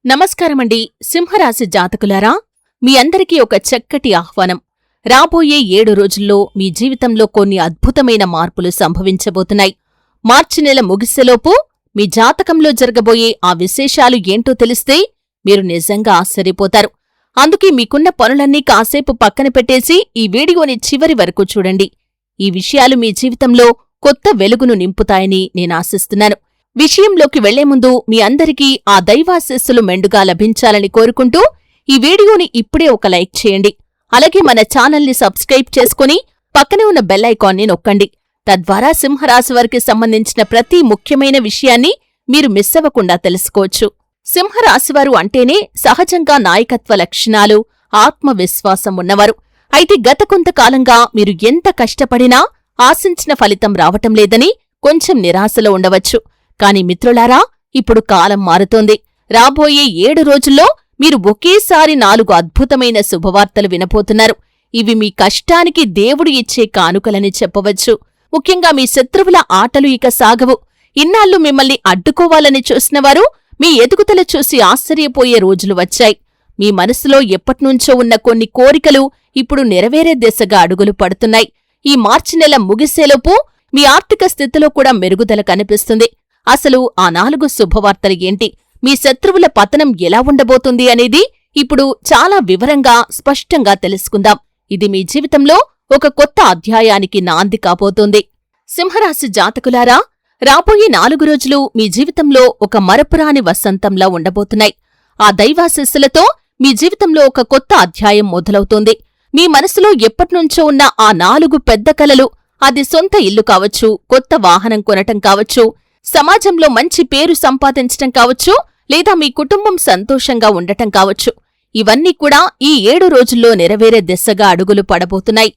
నమస్కారమండి. సింహరాశి జాతకులారా, మీ అందరికీ ఒక చక్కటి ఆహ్వానం. రాబోయే 7 రోజుల్లో మీ జీవితంలో కొన్ని అద్భుతమైన మార్పులు సంభవించబోతున్నాయి. మార్చి నెల ముగిసేలోపు మీ జాతకంలో జరగబోయే ఆ విశేషాలు ఏంటో తెలిస్తే మీరు నిజంగా ఆశ్చర్యపోతారు. అందుకే మీకున్న పనులన్నీ కాసేపు పక్కన పెట్టేసి ఈ వీడియోని చివరి వరకు చూడండి. ఈ విషయాలు మీ జీవితంలో కొత్త వెలుగును నింపుతాయని నేనాశిస్తున్నాను. విషయంలోకి వెళ్లే ముందు మీ అందరికీ ఆ దైవాశీస్సులు మెండుగా లభించాలని కోరుకుంటూ ఈ వీడియోని ఇప్పుడే ఒక లైక్ చేయండి. అలాగే మన ఛానల్ని సబ్స్క్రైబ్ చేసుకుని పక్కనే ఉన్న బెల్ ఐకాన్ని నొక్కండి. తద్వారా సింహరాశి వారికి సంబంధించిన ప్రతి ముఖ్యమైన విషయాన్ని మీరు మిస్ అవ్వకుండా తెలుసుకోవచ్చు. సింహరాశివారు అంటేనే సహజంగా నాయకత్వ లక్షణాలు, ఆత్మవిశ్వాసం ఉన్నవారు. అయితే గత కొంతకాలంగా మీరు ఎంత కష్టపడినా ఆశించిన ఫలితం రావటం లేదని కొంచెం నిరాశలో ఉండవచ్చు. కాని మిత్రులారా, ఇప్పుడు కాలం మారుతోంది. రాబోయే 7 రోజుల్లో మీరు ఒకేసారి 4 అద్భుతమైన శుభవార్తలు వినబోతున్నారు. ఇవి మీ కష్టానికి దేవుడు ఇచ్చే కానుకలని చెప్పవచ్చు. ముఖ్యంగా మీ శత్రువుల ఆటలు ఇక సాగవు. ఇన్నాళ్లు మిమ్మల్ని అడ్డుకోవాలని చూసినవారు మీ ఎదుగుదల చూసి ఆశ్చర్యపోయే రోజులు వచ్చాయి. మీ మనసులో ఎప్పట్నుంచో ఉన్న కొన్ని కోరికలు ఇప్పుడు నెరవేరే దిశగా అడుగులు పడుతున్నాయి. ఈ మార్చి నెల ముగిసేలోపు మీ ఆర్థిక స్థితిలో కూడా మెరుగుదల కనిపిస్తుంది. అసలు ఆ 4 శుభవార్తలు ఏంటి, మీ శత్రువుల పతనం ఎలా ఉండబోతుంది అనేది ఇప్పుడు చాలా వివరంగా, స్పష్టంగా తెలుసుకుందాం. ఇది మీ జీవితంలో ఒక కొత్త అధ్యాయానికి నాంది కాబోతోంది. సింహరాశి జాతకులారా, రాబోయే 4 రోజులు మీ జీవితంలో ఒక మరపురాని వసంతంలా ఉండబోతున్నాయి. ఆ దైవాశీస్సులతో మీ జీవితంలో ఒక కొత్త అధ్యాయం మొదలవుతోంది. మీ మనసులో ఎప్పట్నుంచో ఉన్న ఆ 4 పెద్ద కలలు, అది సొంత ఇల్లు కావచ్చు, కొత్త వాహనం కొనటం కావచ్చు, సమాజంలో మంచి పేరు సంపాదించటం కావచ్చు, లేదా మీ కుటుంబం సంతోషంగా ఉండటం కావచ్చు, ఇవన్నీ కూడా ఈ 7 రోజుల్లో నెరవేరే దిశగా అడుగులు పడబోతున్నాయి.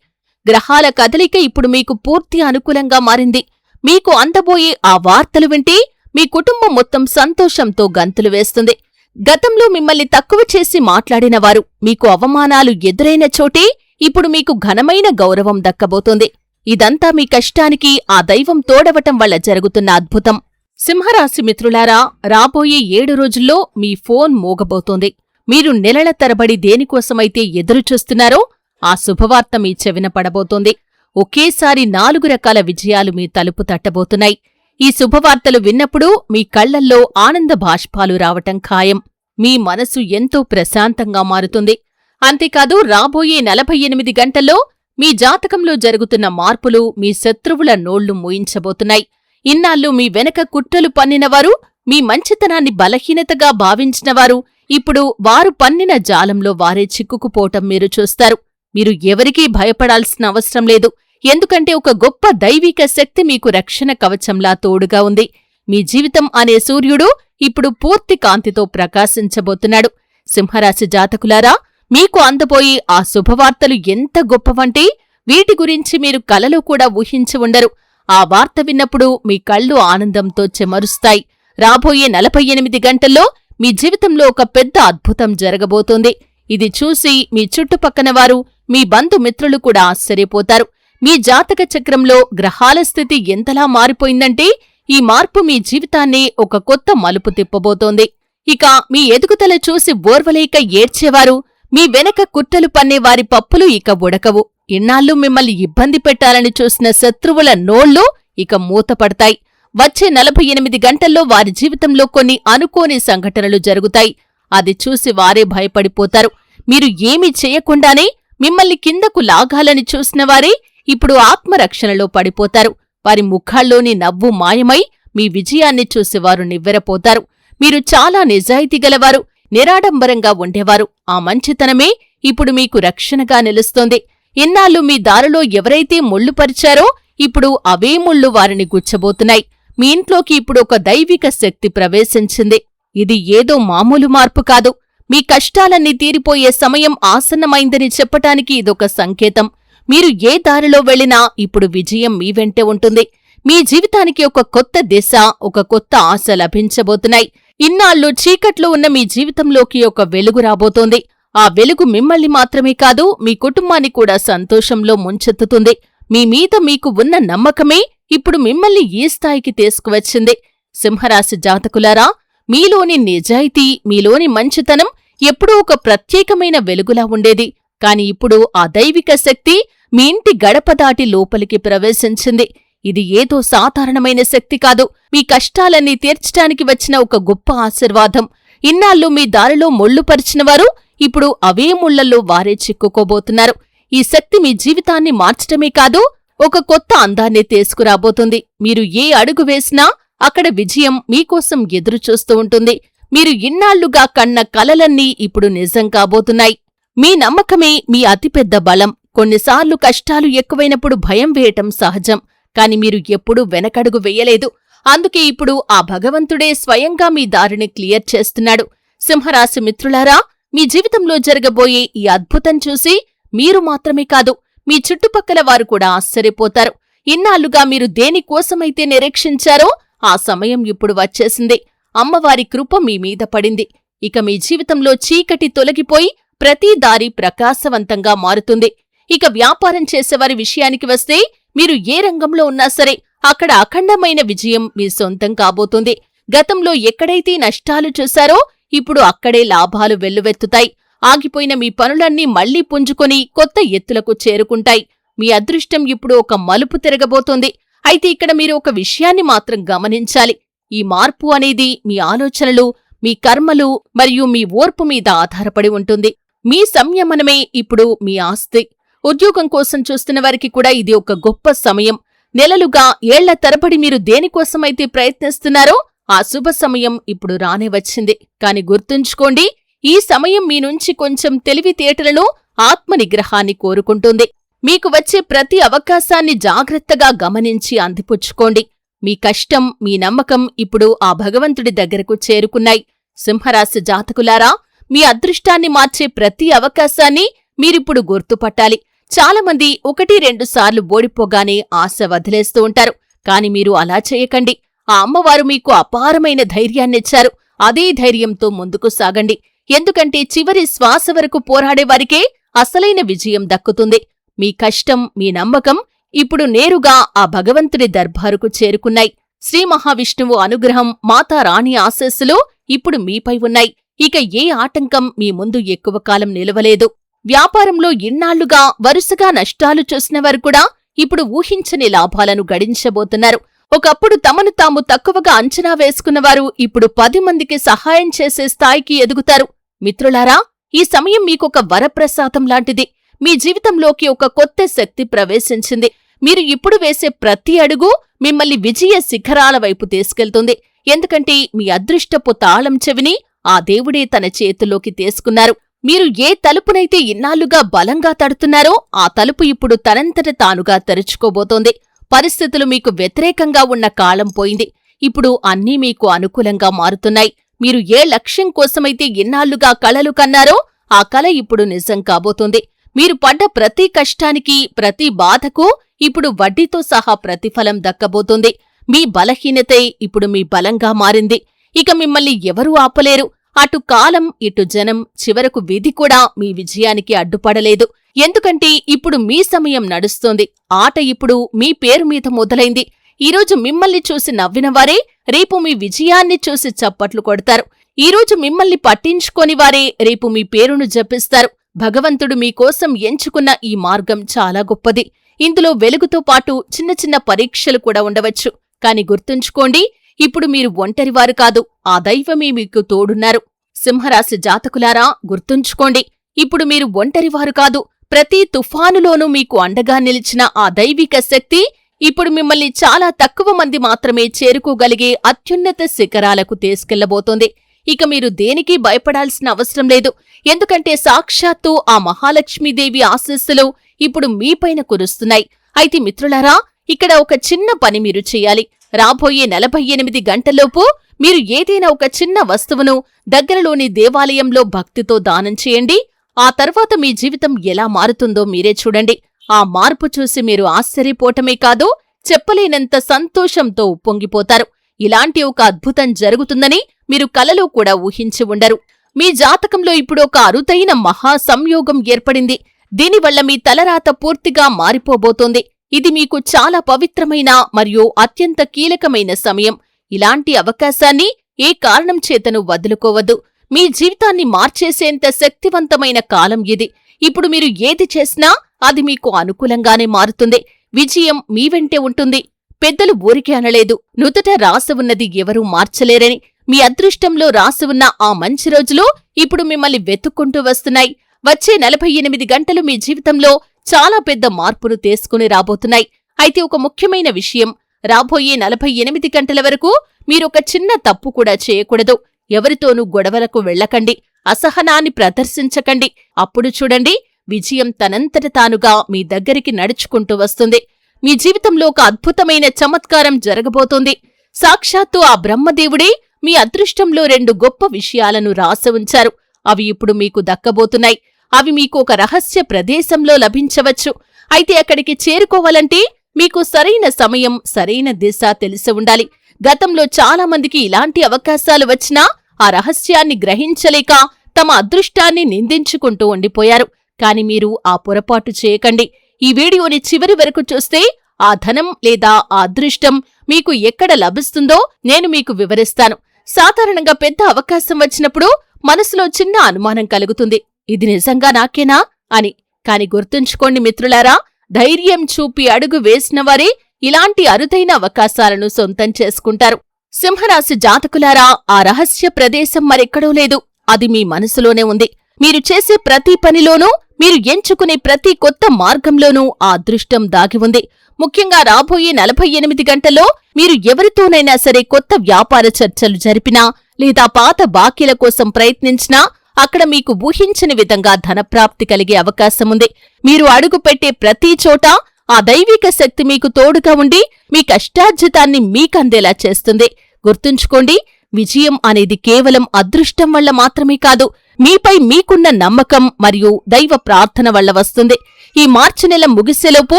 గ్రహాల కదలిక ఇప్పుడు మీకు పూర్తి అనుకూలంగా మారింది. మీకు అందబోయే ఆ వార్తలు వింటే మీ కుటుంబం మొత్తం సంతోషంతో గంతులు వేస్తుంది. గతంలో మిమ్మల్ని తక్కువ చేసి మాట్లాడినవారు, మీకు అవమానాలు ఎదురైన చోటే ఇప్పుడు మీకు ఘనమైన గౌరవం దక్కబోతోంది. ఇదంతా మీ కష్టానికి ఆ దైవం తోడవటం వల్ల జరుగుతున్న అద్భుతం. సింహరాశి మిత్రులారా, రాబోయే 7 రోజుల్లో మీ ఫోన్ మోగబోతోంది. మీరు నెలల తరబడి దేనికోసమైతే ఎదురుచూస్తున్నారో ఆ శుభవార్త మీ చెవిన పడబోతోంది. ఒకేసారి 4 రకాల విజయాలు మీ తలుపు తట్టబోతున్నాయి. ఈ శుభవార్తలు విన్నప్పుడు మీ కళ్లల్లో ఆనంద బాష్పాలు రావటం ఖాయం. మీ మనసు ఎంతో ప్రశాంతంగా మారుతుంది. అంతేకాదు, రాబోయే 48 గంటల్లో మీ జాతకంలో జరుగుతున్న మార్పులు మీ శత్రువుల నోళ్లు మూయించబోతున్నాయి. ఇన్నాళ్లు మీ వెనక కుట్రలు పన్నినవారు, మీ మంచితనాన్ని బలహీనతగా భావించినవారు, ఇప్పుడు వారు పన్నిన జాలంలో వారే చిక్కుకుపోవటం మీరు చూస్తారు. మీరు ఎవరికీ భయపడాల్సిన అవసరం లేదు. ఎందుకంటే ఒక గొప్ప దైవిక శక్తి మీకు రక్షణ కవచంలా తోడుగా ఉంది. మీ జీవితం అనే సూర్యుడు ఇప్పుడు పూర్తి కాంతితో ప్రకాశించబోతున్నాడు. సింహరాశి జాతకులారా, మీకు అందబోయే ఆ శుభవార్తలు ఎంత గొప్పవంటే వీటి గురించి మీరు కలలో కూడా ఊహించి ఉండరు. ఆ వార్త విన్నప్పుడు మీ కళ్ళు ఆనందంతో చెమరుస్తాయి. రాబోయే 48 గంటల్లో మీ జీవితంలో ఒక పెద్ద అద్భుతం జరగబోతోంది. ఇది చూసి మీ చుట్టుపక్కనవారు, మీ బంధుమిత్రులు కూడా ఆశ్చర్యపోతారు. మీ జాతక చక్రంలో గ్రహాల స్థితి ఎంతలా మారిపోయిందంటే ఈ మార్పు మీ జీవితాన్ని ఒక కొత్త మలుపు తిప్పబోతోంది. ఇక మీ ఎదుగుదల చూసి ఓర్వలేక ఏడ్చేవారు, మీ వెనక కుట్రలు పన్నేవారి పప్పులు ఇక ఉడకవు. ఇన్నాళ్లు మిమ్మల్ని ఇబ్బంది పెట్టాలని చూసిన శత్రువుల నోళ్లు ఇక మూతపడతాయి. వచ్చే 48 గంటల్లో వారి జీవితంలో కొన్ని అనుకోని సంఘటనలు జరుగుతాయి. అది చూసి వారే భయపడిపోతారు. మీరు ఏమీ చేయకుండానే మిమ్మల్ని కిందకు లాగాలని చూసినవారే ఇప్పుడు ఆత్మరక్షణలో పడిపోతారు. వారి ముఖాల్లోని నవ్వు మాయమై మీ విజయాన్ని చూసి వారు నివ్వెరపోతారు. మీరు చాలా నిజాయితీగలవారు, నిరాడంబరంగా ఉండేవారు. ఆ మంచితనమే ఇప్పుడు మీకు రక్షణగా నిలుస్తోంది. ఇన్నాళ్లు మీ దారిలో ఎవరైతే ముళ్ళు పరిచారో ఇప్పుడు అవే ముళ్ళు వారిని గుచ్చబోతున్నాయి. మీ ఇంట్లోకి ఇప్పుడు ఒక దైవిక శక్తి ప్రవేశించింది. ఇది ఏదో మామూలు మార్పు కాదు. మీ కష్టాలన్నీ తీరిపోయే సమయం ఆసన్నమైందని చెప్పటానికి ఇదొక సంకేతం. మీరు ఏ దారిలో వెళ్లినా ఇప్పుడు విజయం మీ వెంటే ఉంటుంది. మీ జీవితానికి ఒక కొత్త దిశ, ఒక కొత్త ఆశ లభించబోతున్నాయి. ఇన్నాళ్లు చీకట్లో ఉన్న మీ జీవితంలోకి ఒక వెలుగు రాబోతోంది. ఆ వెలుగు మిమ్మల్ని మాత్రమే కాదు, మీ కుటుంబాన్ని కూడా సంతోషంలో ముంచెత్తుతుంది. మీ మీద మీకు ఉన్న నమ్మకమే ఇప్పుడు మిమ్మల్ని ఈ స్థాయికి తీసుకువచ్చింది. సింహరాశి జాతకులారా, మీలోని నిజాయితీ, మీలోని మంచితనం ఎప్పుడూ ఒక ప్రత్యేకమైన వెలుగులా ఉండేది. కాని ఇప్పుడు ఆ దైవిక శక్తి మీ ఇంటి గడప దాటి లోపలికి ప్రవేశించింది. ఇది ఏదో సాధారణమైన శక్తి కాదు. మీ కష్టాలన్నీ తీర్చటానికి వచ్చిన ఒక గొప్ప ఆశీర్వాదం. ఇన్నాళ్ళు మీ దారిలో ముళ్ళుపరిచినవారు ఇప్పుడు అవే ముళ్లల్లో వారే చిక్కుకోబోతున్నారు. ఈ శక్తి మీ జీవితాన్ని మార్చటమే కాదు, ఒక కొత్త అందాన్ని తీసుకురాబోతుంది. మీరు ఏ అడుగు వేసినా అక్కడ విజయం మీకోసం ఎదురుచూస్తూ ఉంటుంది. మీరు ఇన్నాళ్లుగా కన్న కలలన్నీ ఇప్పుడు నిజం కాబోతున్నాయి. మీ నమ్మకమే మీ అతిపెద్ద బలం. కొన్నిసార్లు కష్టాలు ఎక్కువైనప్పుడు భయం వేయటం సహజం. కాని మీరు ఎప్పుడూ వెనకడుగు వెయ్యలేదు. అందుకే ఇప్పుడు ఆ భగవంతుడే స్వయంగా మీ దారిని క్లియర్ చేస్తున్నాడు. సింహరాశి మిత్రులారా, మీ జీవితంలో జరగబోయే ఈ అద్భుతం చూసి మీరు మాత్రమే కాదు, మీ చుట్టుపక్కల వారు కూడా ఆశ్చర్యపోతారు. ఇన్నాళ్లుగా మీరు దేనికోసమైతే నిరీక్షించారో ఆ సమయం ఇప్పుడు వచ్చేసింది. అమ్మవారి కృప మీ మీద పడింది. ఇక మీ జీవితంలో చీకటి తొలగిపోయి ప్రతి దారి ప్రకాశవంతంగా మారుతుంది. ఇక వ్యాపారం చేసేవారి విషయానికి వస్తే, మీరు ఏ రంగంలో ఉన్నా సరే అక్కడ అఖండమైన విజయం మీ సొంతం కాబోతుంది. గతంలో ఎక్కడైతే నష్టాలు చూశారో ఇప్పుడు అక్కడే లాభాలు వెల్లువెత్తుతాయి. ఆగిపోయిన మీ పనులన్నీ మళ్లీ పుంజుకొని కొత్త ఎత్తులకు చేరుకుంటాయి. మీ అదృష్టం ఇప్పుడు ఒక మలుపు తిరగబోతోంది. అయితే ఇక్కడ మీరు ఒక విషయాన్ని మాత్రం గమనించాలి. ఈ మార్పు అనేది మీ ఆలోచనలు, మీ కర్మలు మరియు మీ ఓర్పు మీద ఆధారపడి ఉంటుంది. మీ సంయమనమే ఇప్పుడు మీ ఆస్తి. ఉద్యోగం కోసం చూస్తున్న వారికి కూడా ఇది ఒక గొప్ప సమయం. నెలలుగా, ఏళ్ల తరబడి మీరు దేనికోసమైతే ప్రయత్నిస్తున్నారో ఆ శుభ సమయం ఇప్పుడు రానే వచ్చింది. కాని గుర్తుంచుకోండి, ఈ సమయం మీ నుంచి కొంచెం తెలివితేటలను, ఆత్మనిగ్రహాన్ని కోరుకుంటుంది. మీకు వచ్చే ప్రతి అవకాశాన్ని జాగ్రత్తగా గమనించి అందిపుచ్చుకోండి. మీ కష్టం, మీ నమ్మకం ఇప్పుడు ఆ భగవంతుడి దగ్గరకు చేరుకున్నాయి. సింహరాశి జాతకులారా, మీ అదృష్టాన్ని మార్చే ప్రతి అవకాశాన్ని మీరిప్పుడు గుర్తుపట్టాలి. చాలామంది 1-2 సార్లు ఓడిపోగానే ఆశ వదిలేస్తూ ఉంటారు. కాని మీరు అలా చేయకండి. ఆ అమ్మవారు మీకు అపారమైన ధైర్యాన్నిచ్చారు. అదే ధైర్యంతో ముందుకు సాగండి. ఎందుకంటే చివరి శ్వాస వరకు పోరాడేవారికే అసలైన విజయం దక్కుతుంది. మీ కష్టం, మీ నమ్మకం ఇప్పుడు నేరుగా ఆ భగవంతుడి దర్బారుకు చేరుకున్నాయి. శ్రీ మహావిష్ణువు అనుగ్రహం, మాతారాణి ఆశీస్సులు ఇప్పుడు మీపై ఉన్నాయి. ఇక ఏ ఆటంకం మీ ముందు ఎక్కువ కాలం నిలవలేదు. వ్యాపారంలో ఇన్నాళ్లుగా వరుసగా నష్టాలు చూసినవారు కూడా ఇప్పుడు ఊహించని లాభాలను గడించబోతున్నారు. ఒకప్పుడు తమను తాము తక్కువగా అంచనా వేసుకున్నవారు ఇప్పుడు 10 మందికి సహాయం చేసే స్థాయికి ఎదుగుతారు. మిత్రులారా, ఈ సమయం మీకొక వరప్రసాదం లాంటిది. మీ జీవితంలోకి ఒక కొత్త శక్తి ప్రవేశించింది. మీరు ఇప్పుడు వేసే ప్రతి అడుగు మిమ్మల్ని విజయ శిఖరాల వైపు తీసుకెళ్తుంది. ఎందుకంటే మీ అదృష్టపు తాళం చెవిని ఆ దేవుడే తన చేతుల్లోకి తీసుకున్నారు. మీరు ఏ తలుపునైతే ఇన్నాళ్లుగా బలంగా తడుతున్నారో ఆ తలుపు ఇప్పుడు తనంతట తానుగా తెరుచుకోబోతోంది. పరిస్థితులు మీకు వ్యతిరేకంగా ఉన్న కాలం పోయింది. ఇప్పుడు అన్నీ మీకు అనుకూలంగా మారుతున్నాయి. మీరు ఏ లక్ష్యం కోసమైతే ఇన్నాళ్లుగా కలలు కన్నారో ఆ కల ఇప్పుడు నిజం కాబోతుంది. మీరు పడ్డ ప్రతి కష్టానికి, ప్రతి బాధకు ఇప్పుడు వడ్డీతో సహా ప్రతిఫలం దక్కబోతుంది. మీ బలహీనతే ఇప్పుడు మీ బలంగా మారింది. ఇక మిమ్మల్ని ఎవరూ ఆపలేరు. అటు కాలం, ఇటు జనం, చివరకు విధి కూడా మీ విజయానికి అడ్డుపడలేదు. ఎందుకంటే ఇప్పుడు మీ సమయం నడుస్తోంది. ఆట ఇప్పుడు మీ పేరు మీద మొదలైంది. ఈరోజు మిమ్మల్ని చూసి నవ్వినవారే రేపు మీ విజయాన్ని చూసి చప్పట్లు కొడతారు. ఈరోజు మిమ్మల్ని పట్టించుకోనివారే రేపు మీ పేరును జపిస్తారు. భగవంతుడు మీకోసం ఎంచుకున్న ఈ మార్గం చాలా గొప్పది. ఇందులో వెలుగుతో పాటు చిన్న చిన్న పరీక్షలు కూడా ఉండవచ్చు. కాని గుర్తుంచుకోండి, ఇప్పుడు మీరు ఒంటరివారు కాదు, ఆ దైవమే మీకు తోడున్నారు. సింహరాశి జాతకులారా, గుర్తుంచుకోండి, ఇప్పుడు మీరు ఒంటరివారు కాదు. ప్రతి తుఫానులోనూ మీకు అండగా నిలిచిన ఆ దైవిక శక్తి ఇప్పుడు మిమ్మల్ని చాలా తక్కువ మంది మాత్రమే చేరుకోగలిగే అత్యున్నత శిఖరాలకు తీసుకెళ్లబోతోంది. ఇక మీరు దేనికి భయపడాల్సిన అవసరం లేదు. ఎందుకంటే సాక్షాత్తు ఆ మహాలక్ష్మీదేవి ఆశీస్సులు ఇప్పుడు మీపైన కురుస్తున్నాయి. అయితే మిత్రులారా, ఇక్కడ ఒక చిన్న పని మీరు చేయాలి. రాబోయే 48 గంటల్లోపు మీరు ఏదైనా ఒక చిన్న వస్తువును దగ్గరలోని దేవాలయంలో భక్తితో దానం చేయండి. ఆ తర్వాత మీ జీవితం ఎలా మారుతుందో మీరే చూడండి. ఆ మార్పు చూసి మీరు ఆశ్చర్యపోవటమే కాదు, చెప్పలేనంత సంతోషంతో ఉప్పొంగిపోతారు. ఇలాంటి ఒక అద్భుతం జరుగుతుందని మీరు కలలో కూడా ఊహించి ఉండరు. మీ జాతకంలో ఇప్పుడు ఒక అరుదైన మహా సంయోగం ఏర్పడింది. దీనివల్ల మీ తలరాత పూర్తిగా మారిపోబోతోంది. ఇది మీకు చాలా పవిత్రమైన మరియు అత్యంత కీలకమైన సమయం. ఇలాంటి అవకాశాన్ని ఏ కారణం చేతను వదులుకోవద్దు. మీ జీవితాన్ని మార్చేసేంత శక్తివంతమైన కాలం ఇది. ఇప్పుడు మీరు ఏది చేసినా అది మీకు అనుకూలంగానే మారుతుంది. విజయం మీ వెంటే ఉంటుంది. పెద్దలు ఊరికే అనలేదు, నుదుట రాసి ఉన్నది ఎవరూ మార్చలేరని. మీ అదృష్టంలో రాసి ఉన్న ఆ మంచి రోజులు ఇప్పుడు మిమ్మల్ని వెతుక్కుంటూ వస్తున్నాయి. వచ్చే 48 గంటలు మీ జీవితంలో చాలా పెద్ద మార్పును తీసుకుని రాబోతున్నాయి. అయితే ఒక ముఖ్యమైన విషయం, రాబోయే 48 గంటల వరకు మీరొక చిన్న తప్పు కూడా చేయకూడదు. ఎవరితోనూ గొడవలకు వెళ్లకండి, అసహనాన్ని ప్రదర్శించకండి. అప్పుడు చూడండి, విజయం తనంతట తానుగా మీ దగ్గరికి నడుచుకుంటూ వస్తుంది. మీ జీవితంలో ఒక అద్భుతమైన చమత్కారం జరగబోతోంది. సాక్షాత్తు ఆ బ్రహ్మదేవుడే మీ అదృష్టంలో 2 గొప్ప విషయాలను రాసి ఉంచారు. అవి ఇప్పుడు మీకు దక్కబోతున్నాయి. అవి మీకు ఒక రహస్య ప్రదేశంలో లభించవచ్చు. అయితే అక్కడికి చేరుకోవాలంటే మీకు సరైన సమయం, సరైన దిశ తెలిసి ఉండాలి. గతంలో చాలా మందికి ఇలాంటి అవకాశాలు వచ్చినా ఆ రహస్యాన్ని గ్రహించలేక తమ అదృష్టాన్ని నిందించుకుంటూ ఉండిపోయారు. కాని మీరు ఆ పొరపాటు చేయకండి. ఈ వీడియోని చివరి వరకు చూస్తే ఆ ధనం లేదా ఆ అదృష్టం మీకు ఎక్కడ లభిస్తుందో నేను మీకు వివరిస్తాను. సాధారణంగా పెద్ద అవకాశం వచ్చినప్పుడు మనసులో చిన్న అనుమానం కలుగుతుంది, ఇది నిజంగా నాకేనా అని. కాని గుర్తుంచుకోండి మిత్రులారా, ధైర్యం చూపి అడుగు వేసినవారే ఇలాంటి అరుదైన అవకాశాలను సొంతం చేసుకుంటారు. సింహరాశి జాతకులారా, ఆ రహస్య ప్రదేశం మరెక్కడో లేదు, అది మీ మనసులోనే ఉంది. మీరు చేసే ప్రతి పనిలోనూ, మీరు ఎంచుకునే ప్రతి కొత్త మార్గంలోనూ ఆ అదృష్టం దాగి ఉంది. ముఖ్యంగా రాబోయే 48 గంటల్లో మీరు ఎవరితోనైనా సరే కొత్త వ్యాపార చర్చలు జరిపినా లేదా పాత బాకీల కోసం ప్రయత్నించినా అక్కడ మీకు ఊహించని విధంగా ధనప్రాప్తి కలిగే అవకాశముంది. మీరు అడుగుపెట్టే ప్రతి చోట ఆ దైవిక శక్తి మీకు తోడుగా ఉండి మీ కష్టార్జితాన్ని మీకందేలా చేస్తుంది. గుర్తుంచుకోండి, విజయం అనేది కేవలం అదృష్టం వల్ల మాత్రమే కాదు, మీపై మీకున్న నమ్మకం మరియు దైవ ప్రార్థన వల్ల వస్తుంది. ఈ మార్చి నెల ముగిసేలోపు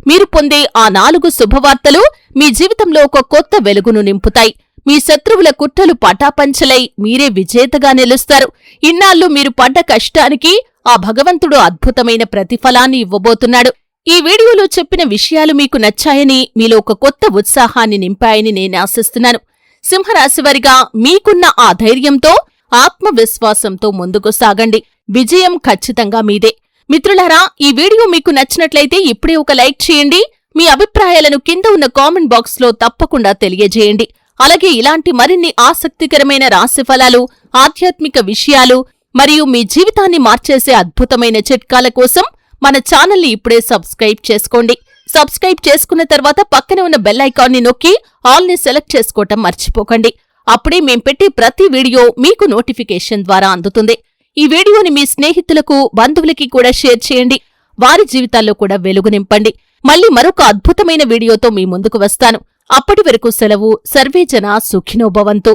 మీరు పొందే ఆ 4 శుభవార్తలు మీ జీవితంలో ఒక కొత్త వెలుగును నింపుతాయి. మీ శత్రువుల కుట్రలు పటాపంచలై మీరే విజేతగా నిలుస్తారు. ఇన్నాళ్లు మీరు పడ్డ కష్టానికి ఆ భగవంతుడు అద్భుతమైన ప్రతిఫలాన్ని ఇవ్వబోతున్నాడు. ఈ వీడియోలో చెప్పిన విషయాలు మీకు నచ్చాయని, మీలో ఒక కొత్త ఉత్సాహాన్ని నింపాయని నేను ఆశిస్తున్నాను. సింహరాశివారిగా మీకున్న ఆ ధైర్యంతో, ఆత్మవిశ్వాసంతో ముందుకు సాగండి. విజయం ఖచ్చితంగా మీదే. మిత్రులారా, ఈ వీడియో మీకు నచ్చినట్లయితే ఇప్పుడే ఒక లైక్ చేయండి. మీ అభిప్రాయాలను కింద ఉన్న కామెంట్ బాక్స్లో తప్పకుండా తెలియజేయండి. అలాగే ఇలాంటి మరిన్ని ఆసక్తికరమైన రాశిఫలాలు, ఆధ్యాత్మిక విషయాలు మరియు మీ జీవితాన్ని మార్చేసే అద్భుతమైన చిట్కాల కోసం మన ఛానల్ని ఇప్పుడే సబ్స్క్రైబ్ చేసుకోండి. సబ్స్క్రైబ్ చేసుకున్న తర్వాత పక్కనే ఉన్న బెల్ ఐకాన్ని నొక్కి ఆల్ని సెలెక్ట్ చేసుకోవటం మర్చిపోకండి. అప్పుడే మేం పెట్టే ప్రతి వీడియో మీకు నోటిఫికేషన్ ద్వారా అందుతుంది. ఈ వీడియోని మీ స్నేహితులకు, బంధువులకి కూడా షేర్ చేయండి. వారి జీవితాల్లో కూడా వెలుగు నింపండి. మళ్ళీ మరొక అద్భుతమైన వీడియోతో మీ ముందుకు వస్తాను. అప్పటి వరకు సెలవు. సర్వేజన సుఖినో భవంతు.